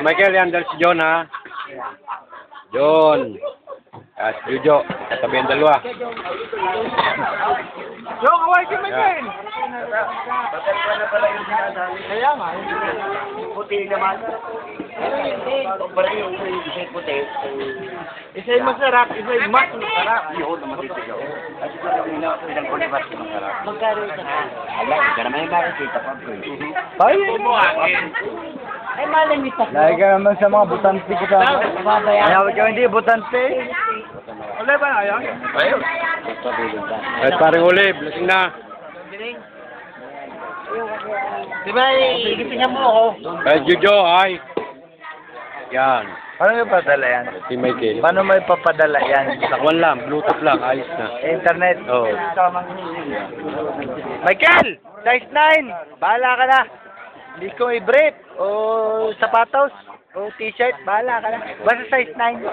Michael, yan dahil si John, ha? John. Si Jojo. Katabi ang dalawa. Yo, kaway si Michael! Kaya nga, puti naman. Isa yung masarap, isa yung mas masarap. Yun, naman dito yun. Kasi parang pinagkulibat yung masarap. Magkano ito? Ala, ka naman yung makikita pa. Ay, Ay, malamit ako. dahil ka naman sa mga butante ko sa... Ayaw ka hindi, butante. Wala ba ayaw? Ayun. At parang ulib. Lasing na. Di ba, igitingan mo ako? Jojo, ay. Yan. Paano yung padala yan? Si Michael. Paano may papadala yan? Sakwan lang. Bluetooth lang. Ayos na. Internet? Oo. Michael! Size 9! Bahala ka na. Hindi ko i-brief o sapatos o t-shirt. Bahala ka na. Basta size 9.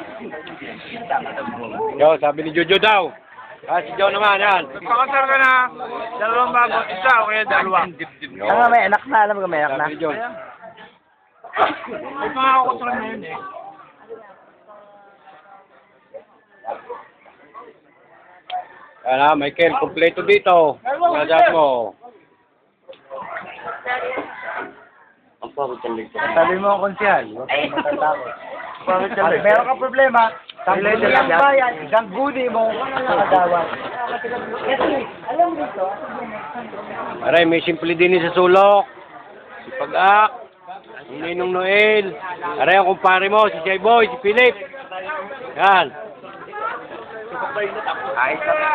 Yo, sabi ni Jojo daw. Si Joe naman, yan. Pakasar ka na. Dalawang bago. Isa o kaya dalawa. May anak na. Alam mo may anak na. Sabi ni Joe. May pangakakasar na yun eh. Yan ha, Michael. Kompleto dito. Nadaan mo. Ang pagod ang ligtas. Sabi mo ang konsyal. Meron ka problema. Tangguni ang bayan. Tangguni mo. Nakagawa. Alam mo ito? Aray, may simple din sa sulok. Si Pag-ak. Ang Ninong Noel. Aray, ang kumpare mo. Si Jay Boy. Si Philip. Yan. Ayos ka na.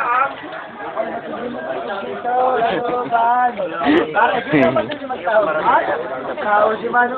Si Manu.